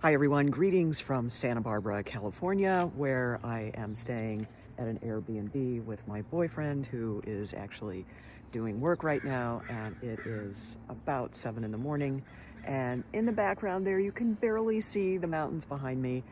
Hi everyone, greetings from Santa Barbara, California, where I am staying at an Airbnb with my boyfriend who is actually doing work right now, and it is about 7 in the morning. And in the background there, you can barely see the mountains behind me.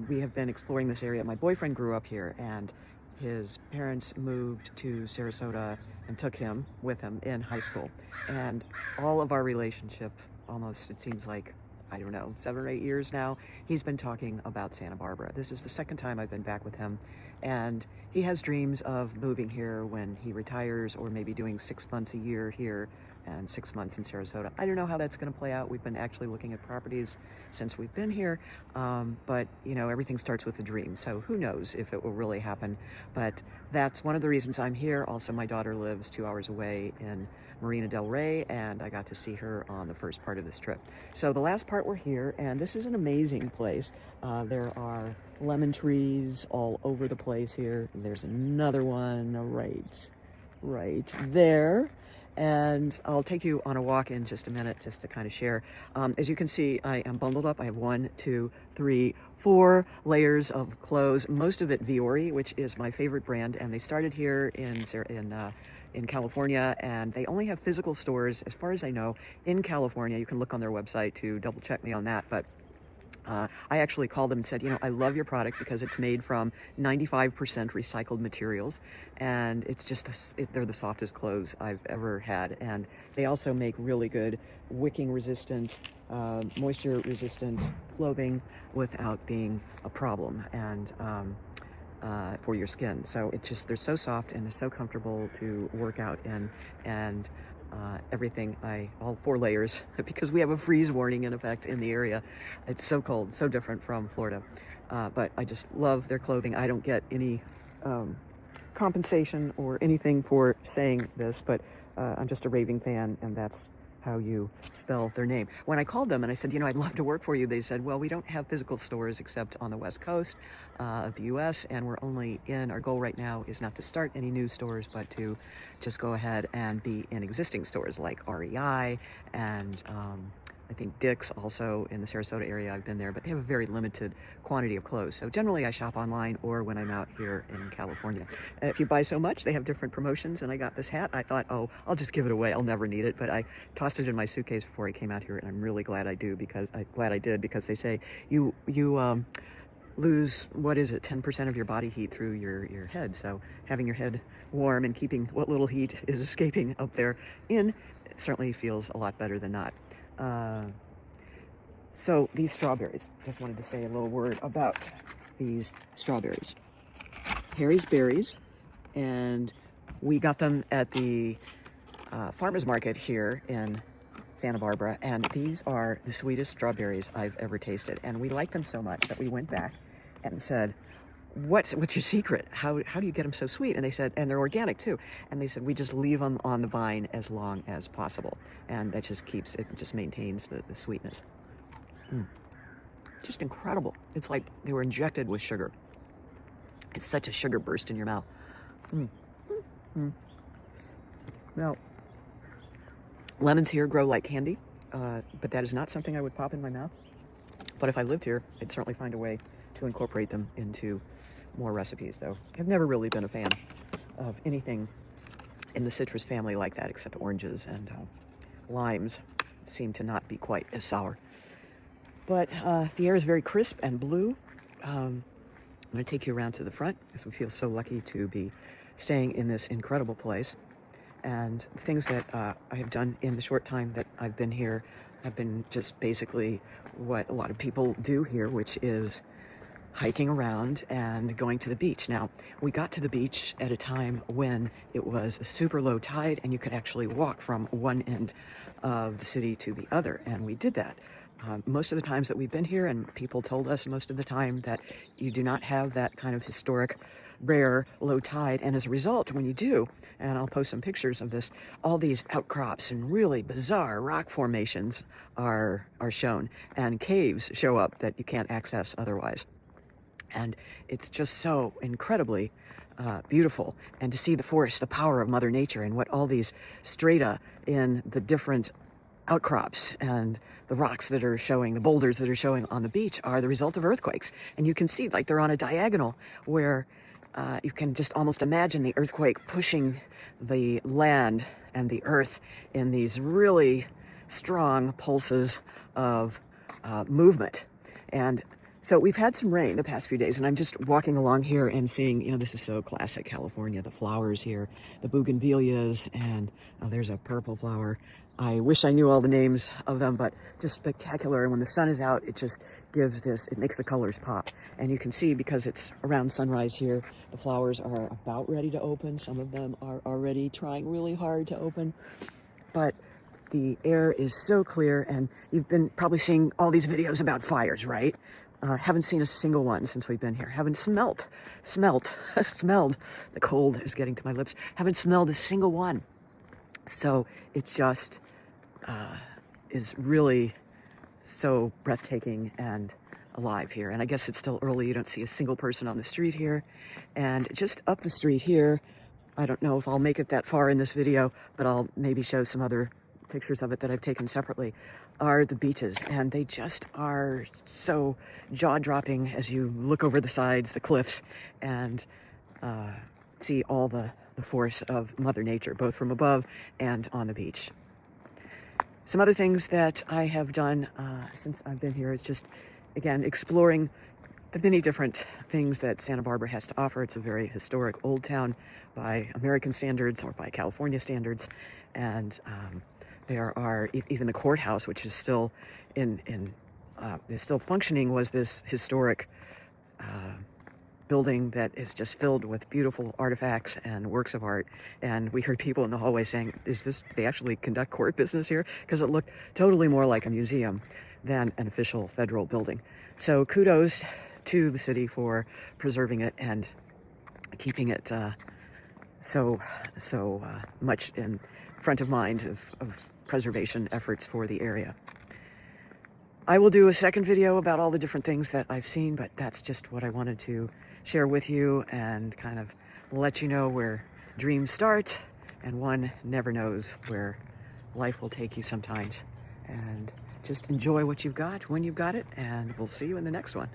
We have been exploring this area. My boyfriend grew up here, and his parents moved to Sarasota and took him with him in high school. And all of our relationship, almost, it seems like, I don't know, 7 or 8 years now, he's been talking about Santa Barbara. This is the second time I've been back with him, and he has dreams of moving here when he retires, or maybe doing 6 months a year here and 6 months in Sarasota. I don't know how that's going to play out. We've been actually looking at properties since we've been here, but you know, everything starts with a dream, so who knows if it will really happen. But that's one of the reasons I'm here. Also, my daughter lives 2 hours away in Marina del Rey, and I got to see her on the first part of this trip. So the last part we're here, and this is an amazing place. There are lemon trees all over the place here. There's another one right there. And I'll take you on a walk in just a minute just to kind of share. As you can see, I am bundled up. I have 1, 2, 3, 4 layers of clothes, most of it Vuori, which is my favorite brand, and they started here in California, and they only have physical stores, as far as I know, in California. You can look on their website to double check me on that, but I actually called them and said, you know, I love your product because it's made from 95% recycled materials, and it's just, they're the softest clothes I've ever had. And they also make really good wicking resistant, moisture resistant clothing without being a problem, and for your skin. So it's just, they're so soft and they're so comfortable to work out in, and everything, all 4 layers, because we have a freeze warning in effect in the area. It's so cold, so different from Florida. But I just love their clothing. I don't get any compensation or anything for saying this, but I'm just a raving fan, and that's how you spell their name. When I called them and I said, you know, I'd love to work for you, they said, well, we don't have physical stores except on the West Coast of the US, and we're only in, our goal right now is not to start any new stores, but to just go ahead and be in existing stores like REI and I think Dick's, also in the Sarasota area. I've been there, but they have a very limited quantity of clothes. So generally I shop online or when I'm out here in California. If you buy so much, they have different promotions, and I got this hat. I thought, oh, I'll just give it away. I'll never need it, but I tossed it in my suitcase before I came out here, and I'm really glad I did, because they say you lose, what is it, 10% of your body heat through your head. So having your head warm and keeping what little heat is escaping up there it certainly feels a lot better than not. So these strawberries, just wanted to say a little word about these strawberries. Harry's Berries, and we got them at the farmer's market here in Santa Barbara, and these are the sweetest strawberries I've ever tasted, and we like them so much that we went back and said, what's your secret? How do you get them so sweet? And they said, and they're organic too, and they said, we just leave them on the vine as long as possible, and that just keeps it, just maintains the sweetness. Just incredible. It's like they were injected with sugar. It's such a sugar burst in your mouth. Now, lemons here grow like candy, but that is not something I would pop in my mouth. But if I lived here, I'd certainly find a way to incorporate them into more recipes, though I've never really been a fan of anything in the citrus family like that, except oranges, and limes seem to not be quite as sour. But the air is very crisp and blue. I'm going to take you around to the front, because we feel so lucky to be staying in this incredible place. And things that I have done in the short time that I've been here have been just basically what a lot of people do here, which is hiking around and going to the beach. Now, we got to the beach at a time when it was a super low tide, and you could actually walk from one end of the city to the other, and we did that. Most of the times that we've been here, and people told us most of the time, that you do not have that kind of historic, rare low tide, and as a result, when you do, and I'll post some pictures of this, all these outcrops and really bizarre rock formations are shown, and caves show up that you can't access otherwise. And it's just so incredibly beautiful, and to see the forest, the power of Mother Nature, and what all these strata in the different outcrops and the rocks that are showing, the boulders that are showing on the beach are the result of earthquakes. And you can see like they're on a diagonal where you can just almost imagine the earthquake pushing the land and the earth in these really strong pulses of movement. And so we've had some rain the past few days, and I'm just walking along here and seeing, you know, this is so classic California, the flowers here, the bougainvilleas, and there's a purple flower. I wish I knew all the names of them, but just spectacular. And when the sun is out, it just gives this, it makes the colors pop. And you can see, because it's around sunrise here, the flowers are about ready to open. Some of them are already trying really hard to open, but the air is so clear. And you've been probably seeing all these videos about fires, right? Haven't seen a single one since we've been here. Haven't smelled, the cold is getting to my lips. Haven't smelled a single one. So it just is really so breathtaking and alive here. And I guess it's still early. You don't see a single person on the street here. And just up the street here, I don't know if I'll make it that far in this video, but I'll maybe show some other pictures of it that I've taken separately, are the beaches. And they just are so jaw-dropping as you look over the sides, the cliffs, and see all the force of Mother Nature, both from above and on the beach. Some other things that I have done since I've been here is just, again, exploring the many different things that Santa Barbara has to offer. It's a very historic old town by American standards, or by California standards, and there are even the courthouse, which is still is still functioning, was this historic building that is just filled with beautiful artifacts and works of art. And we heard people in the hallway saying, they actually conduct court business here? Because it looked totally more like a museum than an official federal building. So kudos to the city for preserving it and keeping it so much in front of mind of preservation efforts for the area. I will do a second video about all the different things that I've seen, but that's just what I wanted to share with you and kind of let you know where dreams start, and one never knows where life will take you sometimes. And just enjoy what you've got when you've got it, and we'll see you in the next one.